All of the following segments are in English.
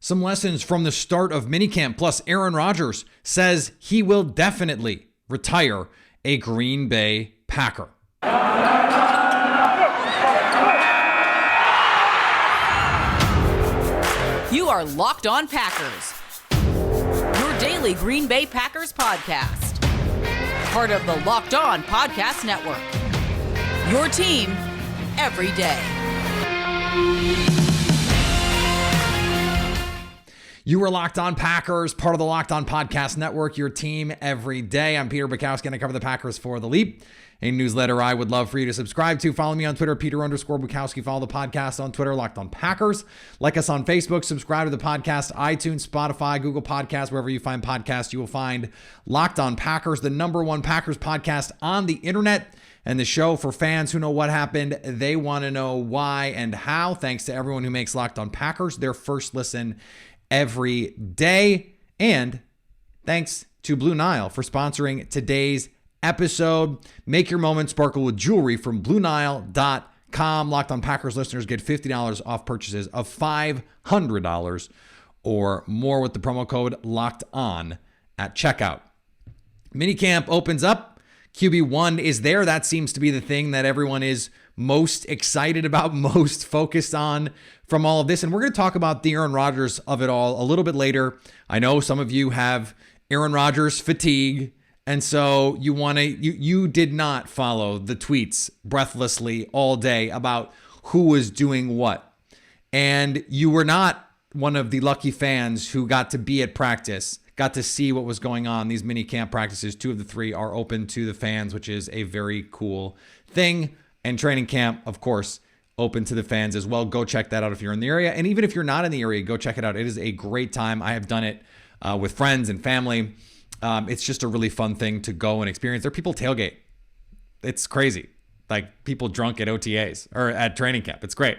some lessons from the start of minicamp. Plus, Aaron Rodgers says he will definitely retire a Green Bay Packer. You are Locked On Packers, your daily Green Bay Packers podcast. Part of the Locked On Podcast Network, your team every day. You are Locked On Packers, part of the Locked On Podcast Network, your team every day. I'm Peter Bukowski, and I cover the Packers for The Leap, a newsletter I would love for you to subscribe to. Follow me on Twitter, Peter_Bukowski. Follow the podcast on Twitter, Locked On Packers. Like us on Facebook. Subscribe to the podcast, iTunes, Spotify, Google Podcasts, wherever you find podcasts, you will find Locked On Packers, the #1 Packers podcast on the internet, and the show for fans who know what happened. They want to know why and how. Thanks to everyone who makes Locked On Packers their first listen every day. And thanks to Blue Nile for sponsoring today's episode. Make your moment sparkle with jewelry from BlueNile.com. Locked On Packers listeners get $50 off purchases of $500 or more with the promo code Locked On at checkout. Minicamp opens up. QB1 is there. That seems to be the thing that everyone is most excited about, most focused on from all of this. And we're going to talk about the Aaron Rodgers of it all a little bit later. I know some of you have Aaron Rodgers fatigue, and so you did not follow the tweets breathlessly all day about who was doing what. And you were not one of the lucky fans who got to be at practice, got to see what was going on. These mini camp practices, 2 of the 3 are open to the fans, which is a very cool thing. And training camp, of course, open to the fans as well. Go check that out if you're in the area. And even if you're not in the area, go check it out. It is a great time. I have done it with friends and family. It's just a really fun thing to go and experience. There are people tailgate. It's crazy. Like people drunk at OTAs or at training camp. It's great.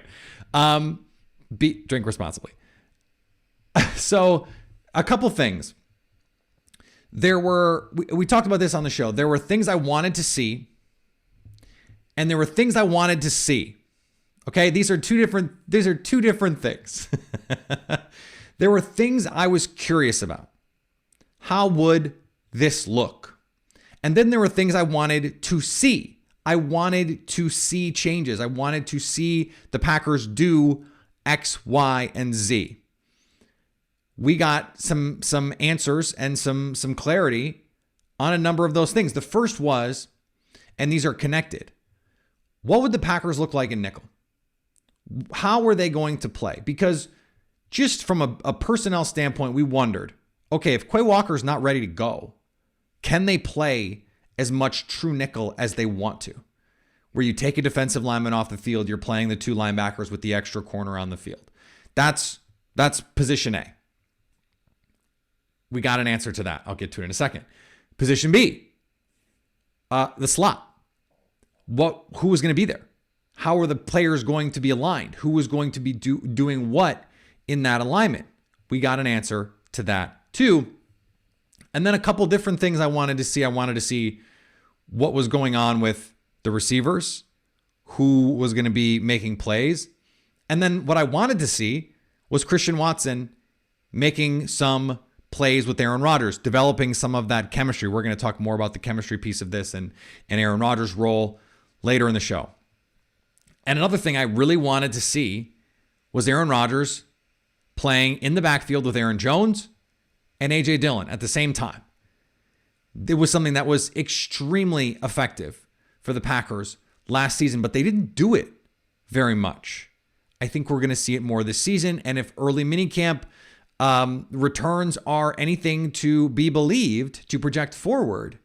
Drink responsibly. So a couple things. We talked about this on the show. There were things I wanted to see, and there were things I wanted to see. Okay, these are two different things. There were things I was curious about. How would this look? And then there were things I wanted to see. I wanted to see changes. I wanted to see the Packers do X, Y, and Z. We got some answers and some clarity on a number of those things. The first was, and these are connected, what would the Packers look like in nickel? How were they going to play? Because just from a personnel standpoint, we wondered, okay, if Quay Walker is not ready to go, can they play as much true nickel as they want to? Where you take a defensive lineman off the field, you're playing the 2 linebackers with the extra corner on the field. That's position A. We got an answer to that. I'll get to it in a second. Position B, the slot. Who was going to be there? How are the players going to be aligned? Who was going to be doing what in that alignment? We got an answer to that too. And then a couple different things I wanted to see. I wanted to see what was going on with the receivers, who was going to be making plays. And then what I wanted to see was Christian Watson making some plays with Aaron Rodgers, developing some of that chemistry. We're going to talk more about the chemistry piece of this and Aaron Rodgers' role later in the show. And another thing I really wanted to see was Aaron Rodgers playing in the backfield with Aaron Jones and A.J. Dillon at the same time. It was something that was extremely effective for the Packers last season, but they didn't do it very much. I think we're going to see it more this season. And if early minicamp returns are anything to be believed, to project forward,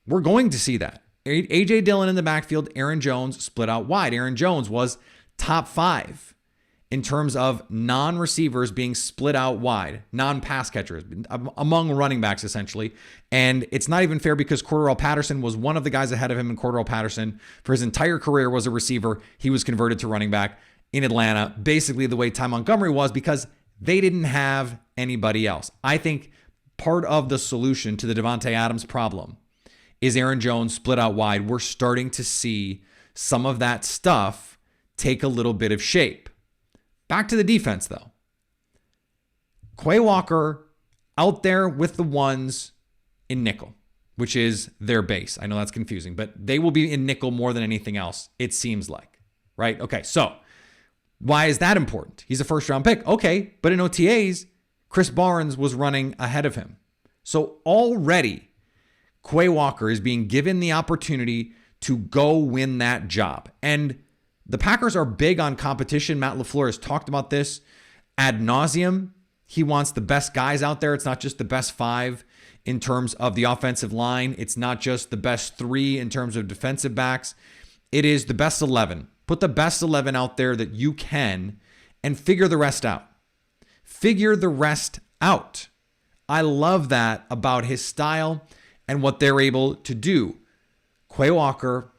we're going to see that. A.J. Dillon in the backfield, Aaron Jones split out wide. Aaron Jones was top 5 in terms of non-receivers being split out wide, non-pass catchers, among running backs essentially. And it's not even fair because Cordarrelle Patterson was one of the guys ahead of him, and Cordarrelle Patterson for his entire career was a receiver. He was converted to running back in Atlanta, basically the way Ty Montgomery was, because they didn't have anybody else. I think part of the solution to the Davante Adams problem is Aaron Jones split out wide. We're starting to see some of that stuff take a little bit of shape. Back to the defense, though. Quay Walker out there with the ones in nickel, which is their base. I know that's confusing, but they will be in nickel more than anything else, it seems like, right? Okay, so why is that important? He's a first-round pick. Okay, but in OTAs, Chris Barnes was running ahead of him. So already, Quay Walker is being given the opportunity to go win that job. And the Packers are big on competition. Matt LaFleur has talked about this ad nauseum. He wants the best guys out there. It's not just the best 5 in terms of the offensive line. It's not just the best 3 in terms of defensive backs. It is the best 11. Put the best 11 out there that you can and figure the rest out. Figure the rest out. I love that about his style and what they're able to do. Quay Walker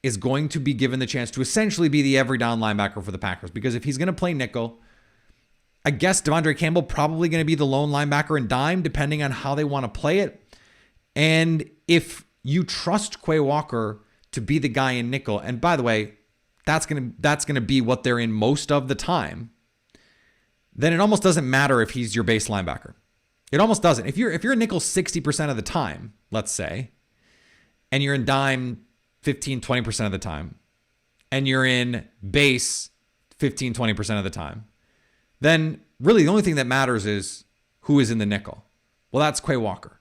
is going to be given the chance to essentially be the every down linebacker for the Packers, because if he's going to play nickel, I guess Devondre Campbell probably going to be the lone linebacker and dime, depending on how they want to play it. And if you trust Quay Walker to be the guy in nickel, and by the way, that's going to be what they're in most of the time, then it almost doesn't matter if he's your base linebacker. It almost doesn't. If you're in nickel 60% of the time, let's say, and you're in dime 15, 20% of the time, and you're in base 15, 20% of the time, then really the only thing that matters is who is in the nickel. Well, that's Quay Walker.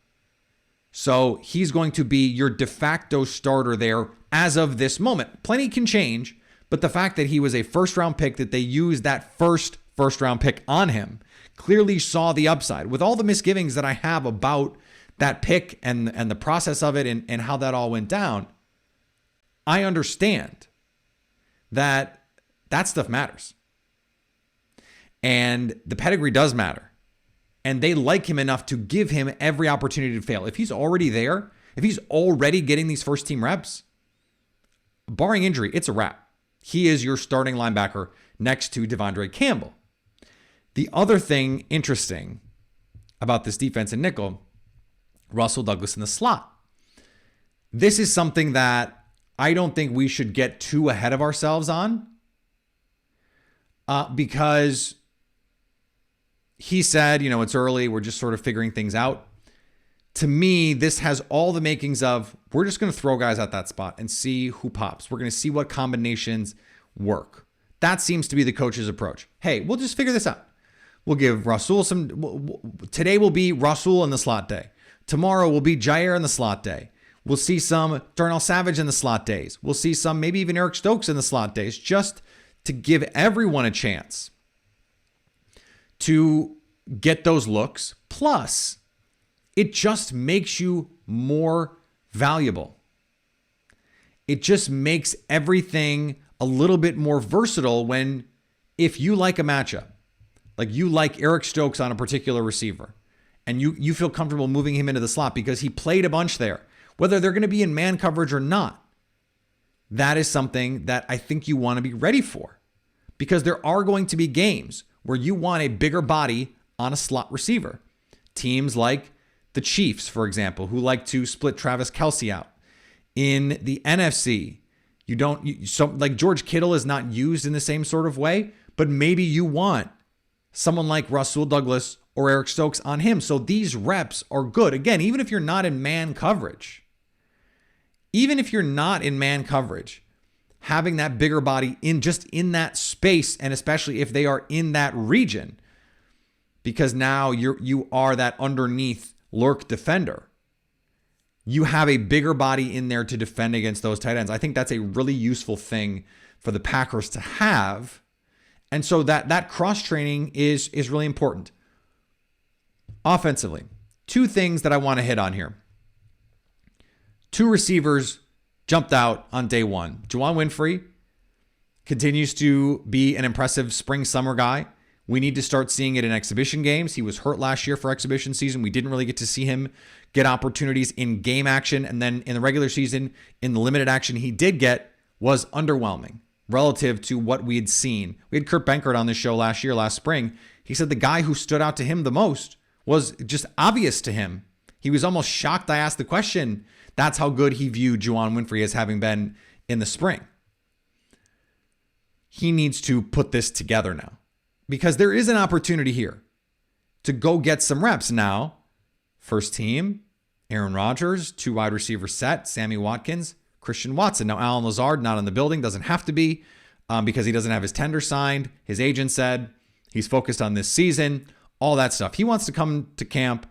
So he's going to be your de facto starter there as of this moment. Plenty can change, but the fact that he was a first-round pick, that they used that first-round pick on him, clearly saw the upside. With all the misgivings that I have about that pick and the process of it and how that all went down, I understand that stuff matters. And the pedigree does matter. And they like him enough to give him every opportunity to fail. If he's already there, if he's already getting these first team reps, barring injury, it's a wrap. He is your starting linebacker next to Devondre Campbell. The other thing interesting about this defense in nickel, Russell Douglas in the slot. This is something that I don't think we should get too ahead of ourselves on, because he said, it's early. We're just sort of figuring things out. To me, this has all the makings of, we're just going to throw guys at that spot and see who pops. We're going to see what combinations work. That seems to be the coach's approach. Hey, we'll just figure this out. We'll give Rasul today will be Rasul in the slot day. Tomorrow will be Jair in the slot day. We'll see some Darnell Savage in the slot days. We'll see some, maybe even Eric Stokes in the slot days, just to give everyone a chance to get those looks. Plus, it just makes you more valuable. It just makes everything a little bit more versatile if you like a matchup, like you like Eric Stokes on a particular receiver, and you feel comfortable moving him into the slot because he played a bunch there, whether they're going to be in man coverage or not. That is something that I think you want to be ready for, because there are going to be games where you want a bigger body on a slot receiver. Teams like the Chiefs, for example, who like to split Travis Kelce out. In the NFC, like George Kittle is not used in the same sort of way, but maybe you want someone like Rasul Douglas or Eric Stokes on him. So these reps are good. Again, even if you're not in man coverage, having that bigger body in that space, and especially if they are in that region, because now you are that underneath lurk defender. You have a bigger body in there to defend against those tight ends. I think that's a really useful thing for the Packers to have. And so that cross-training is really important. Offensively, 2 things that I want to hit on here. 2 receivers jumped out on day one. Juwan Winfrey continues to be an impressive spring-summer guy. We need to start seeing it in exhibition games. He was hurt last year for exhibition season. We didn't really get to see him get opportunities in game action. And then in the regular season, in the limited action he did get, was underwhelming relative to what we had seen. We had Kurt Benkert on this show last spring. He said the guy who stood out to him the most was just obvious to him. He was almost shocked I asked the question. That's how good he viewed Juwan Winfrey as having been in the spring. He needs to put this together now, because there is an opportunity here. to go get some reps. Now, first team, Aaron Rodgers, 2 wide receiver set, Sammy Watkins, Christian Watson. Now, Allen Lazard not in the building, doesn't have to be because he doesn't have his tender signed. His agent said he's focused on this season, all that stuff. He wants to come to camp,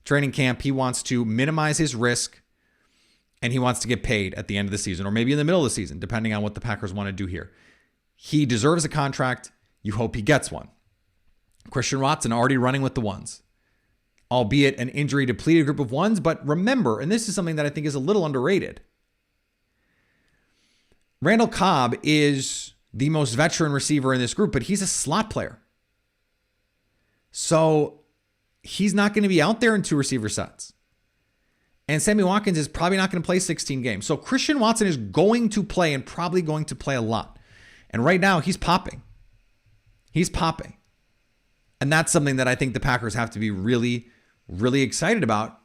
training camp. He wants to minimize his risk, and he wants to get paid at the end of the season or maybe in the middle of the season, depending on what the Packers want to do here. He deserves a contract. You hope he gets one. Christian Watson already running with the ones, albeit an injury-depleted group of ones. But remember, and this is something that I think is a little underrated, Randall Cobb is the most veteran receiver in this group, but he's a slot player. So he's not going to be out there in 2 receiver sets. And Sammy Watkins is probably not going to play 16 games. So Christian Watson is going to play and probably going to play a lot. And right now he's popping. He's popping. And that's something that I think the Packers have to be really, really excited about,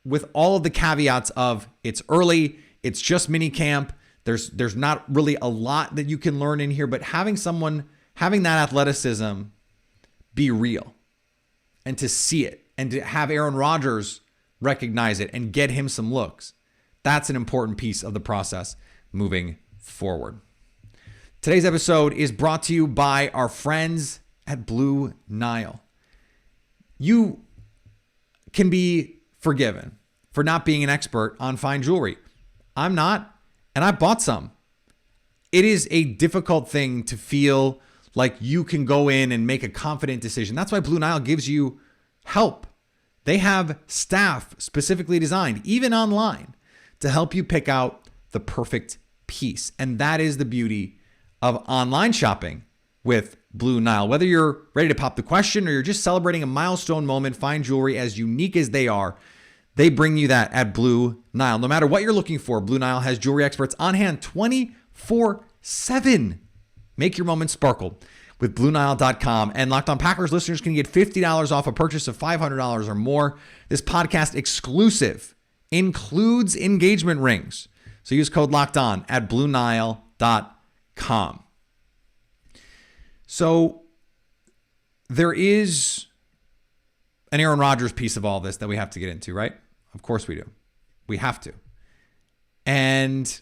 with all of the caveats of it's early, it's just minicamp. There's not really a lot that you can learn in here, but having that athleticism be real and to see it and to have Aaron Rodgers recognize it and get him some looks, that's an important piece of the process moving forward. Today's episode is brought to you by our friends at Blue Nile. You can be forgiven for not being an expert on fine jewelry. I'm not, and I bought some. It is a difficult thing to feel like you can go in and make a confident decision. That's why Blue Nile gives you help. They have staff specifically designed, even online, to help you pick out the perfect piece. And that is the beauty of online shopping with Blue Nile. Whether you're ready to pop the question or you're just celebrating a milestone moment, fine jewelry, as unique as they are, they bring you that at Blue Nile. No matter what you're looking for, Blue Nile has jewelry experts on hand 24/7. Make your moment sparkle with BlueNile.com. And Locked On Packers listeners can get $50 off a purchase of $500 or more. This podcast exclusive includes engagement rings. So use code Locked On at BlueNile.com. So there is an Aaron Rodgers piece of all this that we have to get into, right? Of course we do. We have to. And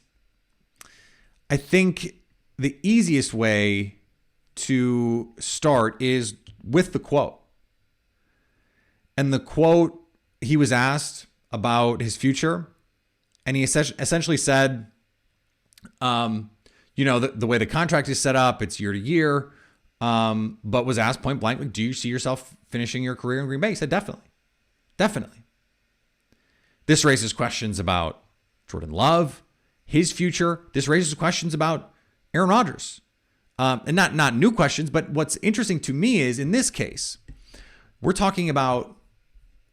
I think the easiest way to start is with the quote. And the quote, he was asked about his future, and he essentially said, the way the contract is set up, it's year to year, but was asked point blank, like, do you see yourself finishing your career in Green Bay? He said, definitely. Definitely. This raises questions about Jordan Love, his future. This raises questions about Aaron Rodgers. And not new questions, but what's interesting to me is, in this case, we're talking about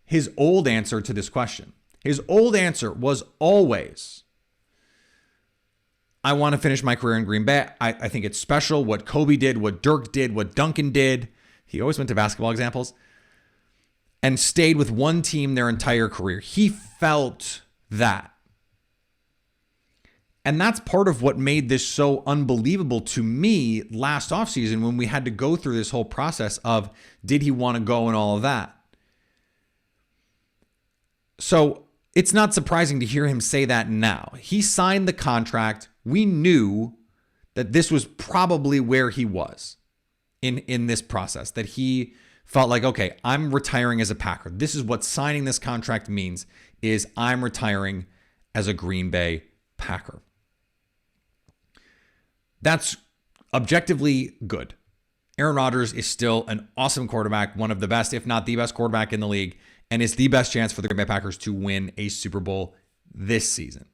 his old answer to this question. His old answer was always, I want to finish my career in Green Bay. I think it's special what Kobe did, what Dirk did, what Duncan did. He always went to basketball examples and stayed with one team their entire career. He felt that. And that's part of what made this so unbelievable to me last offseason when we had to go through this whole process of, did he want to go and all of that? So it's not surprising to hear him say that now. He signed the contract. We knew that this was probably where he was in this process, that he felt like, okay, I'm retiring as a Packer. This is what signing this contract means, is I'm retiring as a Green Bay Packer. That's objectively good. Aaron Rodgers is still an awesome quarterback, one of the best, if not the best quarterback in the league, and it's the best chance for the Green Bay Packers to win a Super Bowl this season,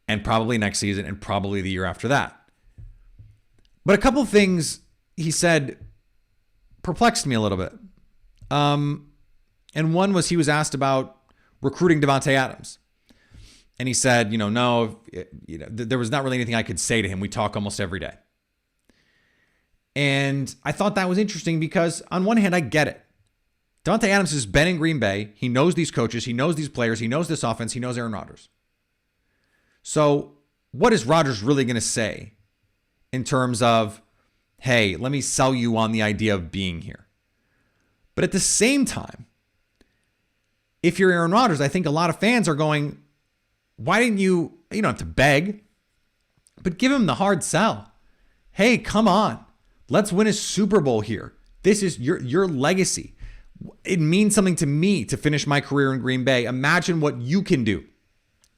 and probably next season, and probably the year after that. But a couple of things he said perplexed me a little bit. And one was, he was asked about recruiting Davante Adams. And he said, there was not really anything I could say to him. We talk almost every day. And I thought that was interesting because on one hand, I get it. Davante Adams has been in Green Bay. He knows these coaches. He knows these players. He knows this offense. He knows Aaron Rodgers. So what is Rodgers really going to say in terms of, hey, let me sell you on the idea of being here? But at the same time, if you're Aaron Rodgers, I think a lot of fans are going, why didn't you don't have to beg, but give him the hard sell. Hey, come on. Let's win a Super Bowl here. This is your legacy. It means something to me to finish my career in Green Bay. Imagine what you can do.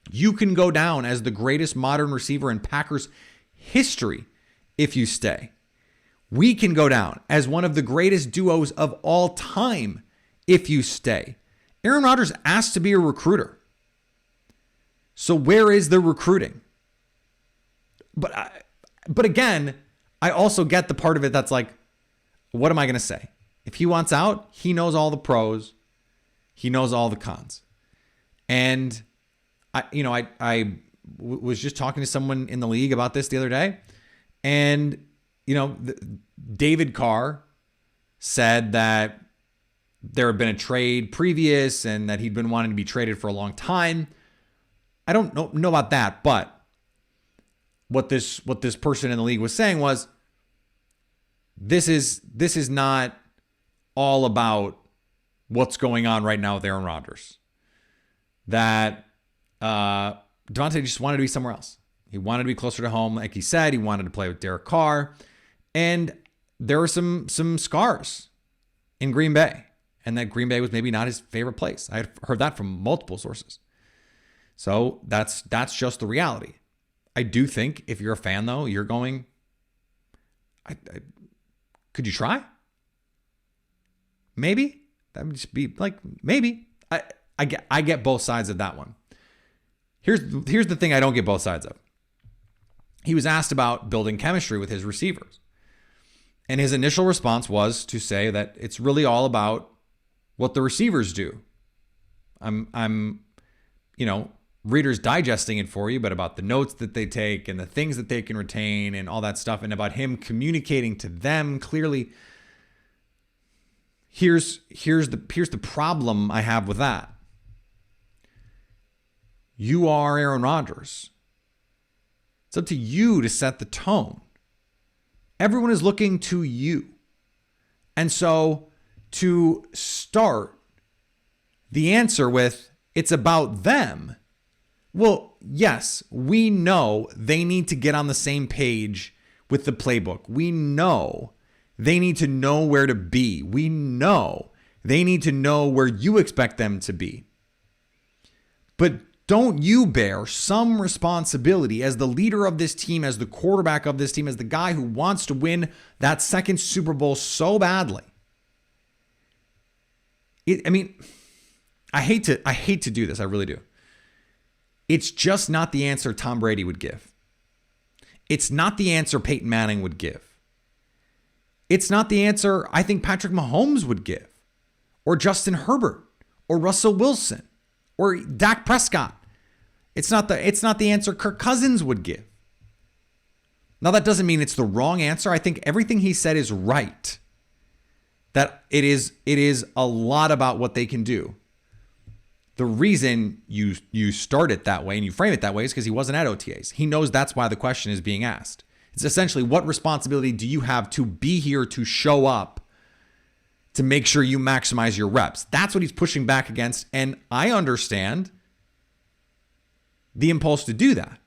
You can go down as the greatest modern receiver in Packers history if you stay. We can go down as one of the greatest duos of all time if you stay. Aaron Rodgers asked to be a recruiter. So where is the recruiting? But again, I also get the part of it that's like, what am I going to say? If he wants out, he knows all the pros. He knows all the cons. And I was just talking to someone in the league about this the other day. And, David Carr said that there had been a trade previous and that he'd been wanting to be traded for a long time. I don't know about that, but what this person in the league was saying was, this is not all about what's going on right now with Aaron Rodgers. That Davante just wanted to be somewhere else. He wanted to be closer to home, like he said. He wanted to play with Derek Carr, and there were some scars in Green Bay, and that Green Bay was maybe not his favorite place. I had heard that from multiple sources. So that's just the reality. I do think if you're a fan, though, you're going, could you try? Maybe. That would just be like, maybe. I get both sides of that one. Here's the thing I don't get both sides of. He was asked about building chemistry with his receivers. And his initial response was to say that it's really all about what the receivers do. I'm Reader's digesting it for you, but about the notes that they take and the things that they can retain and all that stuff, and about him communicating to them clearly. Here's the problem I have with that. You are Aaron Rodgers. It's up to you to set the tone. Everyone is looking to you. And so to start the answer with, it's about them. Well, yes, we know they need to get on the same page with the playbook. We know they need to know where to be. We know they need to know where you expect them to be. But don't you bear some responsibility as the leader of this team, as the quarterback of this team, as the guy who wants to win that second Super Bowl so badly? I hate to do this. I really do. It's just not the answer Tom Brady would give. It's not the answer Peyton Manning would give. It's not the answer I think Patrick Mahomes would give, or Justin Herbert, or Russell Wilson, or Dak Prescott. It's not the answer Kirk Cousins would give. Now, that doesn't mean it's the wrong answer. I think everything he said is right. That it is a lot about what they can do. The reason you start it that way and you frame it that way is because he wasn't at OTAs. He knows that's why the question is being asked. It's essentially, what responsibility do you have to be here, to show up, to make sure you maximize your reps? That's what he's pushing back against. And I understand the impulse to do that.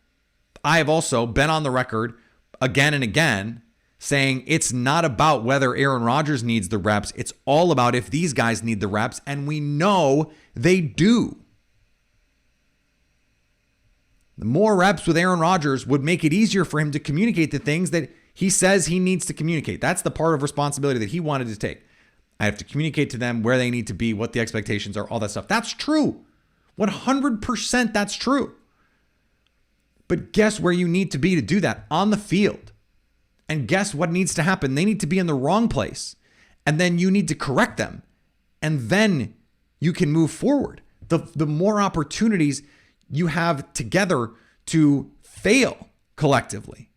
I have also been on the record again and again saying it's not about whether Aaron Rodgers needs the reps. It's all about if these guys need the reps, and we know they do. The more reps with Aaron Rodgers would make it easier for him to communicate the things that he says he needs to communicate. That's the part of responsibility that he wanted to take. I have to communicate to them where they need to be, what the expectations are, all that stuff. That's true. 100% that's true. But guess where you need to be to do that? On the field. And guess what needs to happen? They need to be in the wrong place. And then you need to correct them. And then you can move forward. The more opportunities you have together to fail collectively,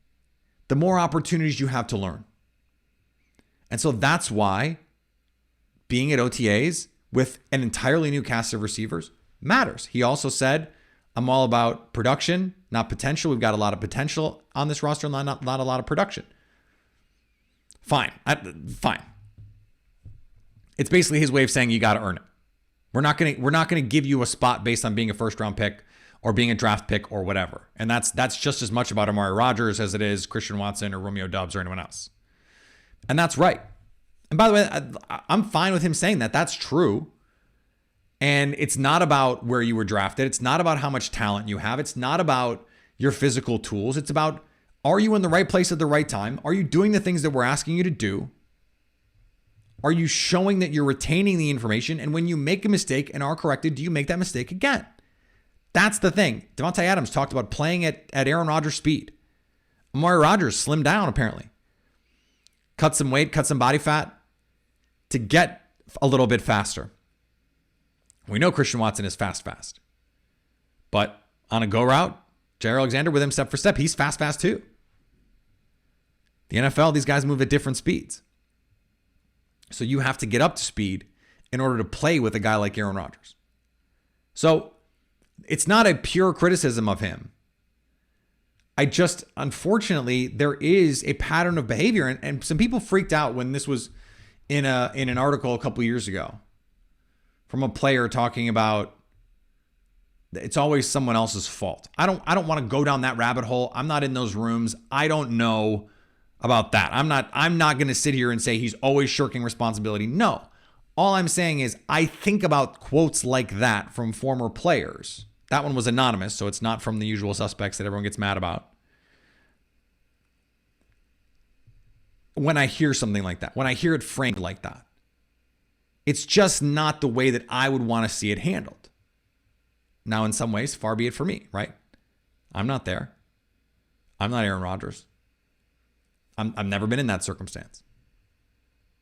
the more opportunities you have to learn. And so that's why being at OTAs with an entirely new cast of receivers matters. He also said, I'm all about production, not potential. We've got a lot of potential on this roster, not a lot of production. Fine. It's basically his way of saying you got to earn it. We're not gonna give you a spot based on being a first round pick or being a draft pick or whatever. And that's just as much about Amari Rodgers as it is Christian Watson or Romeo Doubs or anyone else. And that's right. And by the way, I'm fine with him saying that. That's true. And it's not about where you were drafted. It's not about how much talent you have. It's not about your physical tools. It's about, are you in the right place at the right time? Are you doing the things that we're asking you to do? Are you showing that you're retaining the information? And when you make a mistake and are corrected, do you make that mistake again? That's the thing. Davante Adams talked about playing at Aaron Rodgers' speed. Amari Rodgers slimmed down, apparently. Cut some weight, cut some body fat to get a little bit faster. We know Christian Watson is fast. But on a go route, Jair Alexander with him step for step, he's fast too. The NFL, these guys move at different speeds. So you have to get up to speed in order to play with a guy like Aaron Rodgers. So it's not a pure criticism of him. Unfortunately, there is a pattern of behavior. And some people freaked out when this was in an article a couple years ago from a player talking about it's always someone else's fault. I don't want to go down that rabbit hole. I'm not in those rooms. I don't know about that. I'm not going to sit here and say he's always shirking responsibility. No. All I'm saying is I think about quotes like that from former players. That one was anonymous, so it's not from the usual suspects that everyone gets mad about. When I hear something like that, when I hear it framed like that, it's just not the way that I would want to see it handled. Now, in some ways, far be it for me, right? I'm not there. I'm not Aaron Rodgers. I've never been in that circumstance.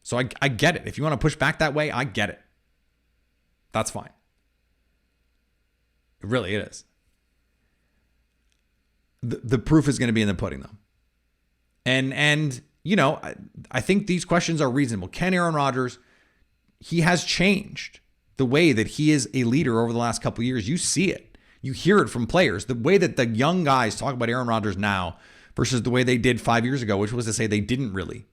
So I get it. If you want to push back that way, I get it. That's fine. It really is. The proof is going to be in the pudding, though. And you know, I think these questions are reasonable. Can Aaron Rodgers, he has changed the way that he is a leader over the last couple of years. You see it. You hear it from players. The way that the young guys talk about Aaron Rodgers now versus the way they did 5 years ago, which was to say they didn't really,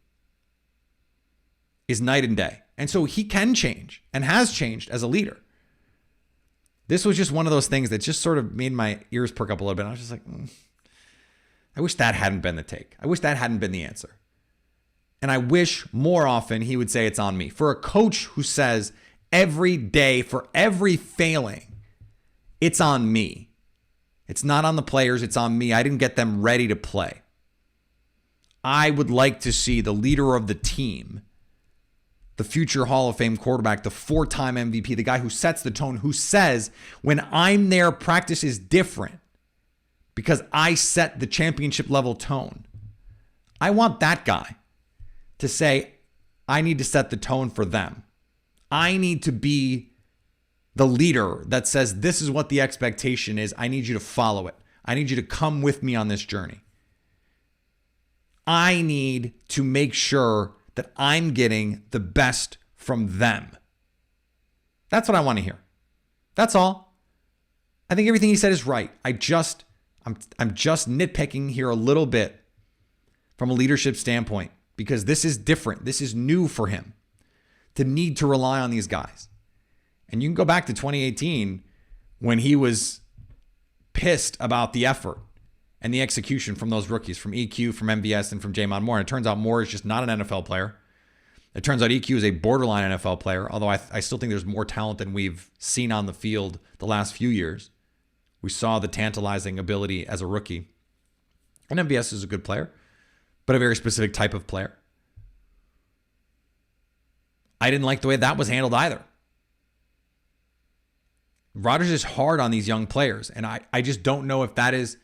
is night and day. And so he can change and has changed as a leader. This was just one of those things that just sort of made my ears perk up a little bit. I was just like, I wish that hadn't been the take. I wish that hadn't been the answer. And I wish more often he would say it's on me. For a coach who says every day, for every failing, it's on me. It's not on the players, it's on me. I didn't get them ready to play. I would like to see the leader of the team, the future Hall of Fame quarterback, the 4-time MVP, the guy who sets the tone, who says, when I'm there, practice is different because I set the championship level tone. I want that guy to say, I need to set the tone for them. I need to be the leader that says, this is what the expectation is. I need you to follow it. I need you to come with me on this journey. I need to make sure that I'm getting the best from them. That's what I want to hear. That's all. I think everything he said is right. I'm just nitpicking here a little bit from a leadership standpoint because this is different. This is new for him to need to rely on these guys. And you can go back to 2018 when he was pissed about the effort and the execution from those rookies, from EQ, from MVS, and from Jamon Moore. And it turns out Moore is just not an NFL player. It turns out EQ is a borderline NFL player, although I still think there's more talent than we've seen on the field the last few years. We saw the tantalizing ability as a rookie. And MVS is a good player, but a very specific type of player. I didn't like the way that was handled either. Rodgers is hard on these young players, and I just don't know if that is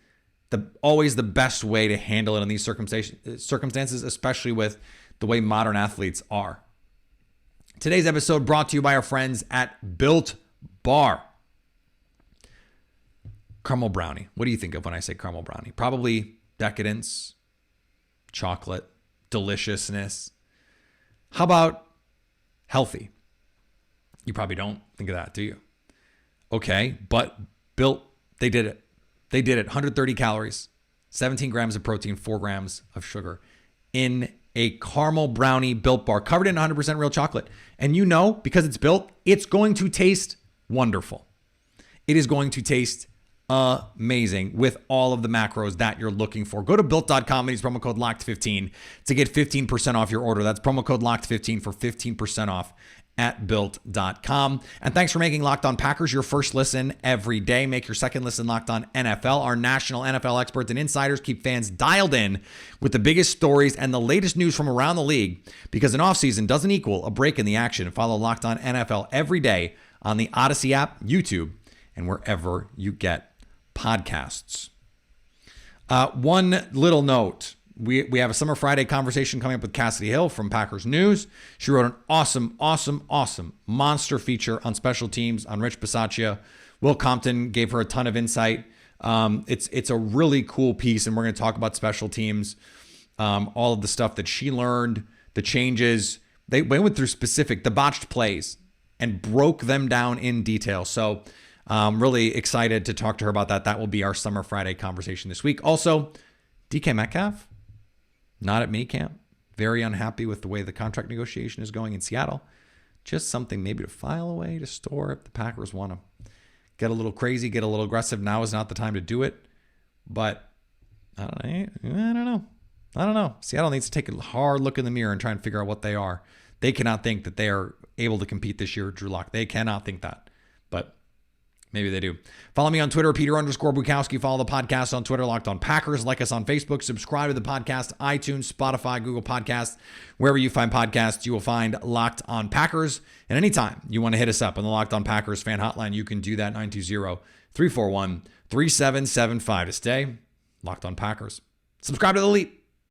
always the best way to handle it in these circumstances, especially with the way modern athletes are. Today's episode brought to you by our friends at Built Bar. Caramel brownie. What do you think of when I say caramel brownie? Probably decadence, chocolate, deliciousness. How about healthy? You probably don't think of that, do you? Okay, but Built, they did it. They did it. 130 calories, 17 grams of protein, 4 grams of sugar in a caramel brownie Built Bar covered in 100% real chocolate. And you know, because it's Built, it's going to taste wonderful. It is going to taste amazing with all of the macros that you're looking for. Go to Built.com and use promo code LOCKED15 to get 15% off your order. That's promo code LOCKED15 for 15% off at Built.com. And thanks for making Locked On Packers your first listen every day. Make your second listen Locked On NFL. Our national NFL experts and insiders keep fans dialed in with the biggest stories and the latest news from around the league, because an offseason doesn't equal a break in the action. Follow Locked On NFL every day on the Odyssey app, YouTube, and wherever you get podcasts. One little note. We have a Summer Friday conversation coming up with Cassidy Hill from Packers News. She wrote an awesome monster feature on special teams on Rich Bisaccia. Will Compton gave her a ton of insight. It's a really cool piece, and we're going to talk about special teams, all of the stuff that she learned, the changes. They went through the botched plays and broke them down in detail. So I'm really excited to talk to her about that. That will be our Summer Friday conversation this week. Also, DK Metcalf, not at minicamp. Very unhappy with the way the contract negotiation is going in Seattle. Just something maybe to file away, to store if the Packers want to get a little crazy, get a little aggressive. Now is not the time to do it. But I don't know. Seattle needs to take a hard look in the mirror and try and figure out what they are. They cannot think that they are able to compete this year with Drew Lock. They cannot think that. But maybe they do. Follow me on Twitter, Peter_Bukowski. Follow the podcast on Twitter, Locked On Packers. Like us on Facebook. Subscribe to the podcast, iTunes, Spotify, Google Podcasts. Wherever you find podcasts, you will find Locked On Packers. And anytime you want to hit us up on the Locked On Packers fan hotline, you can do that, 920-341-3775 to stay Locked On Packers. Subscribe to the Elite.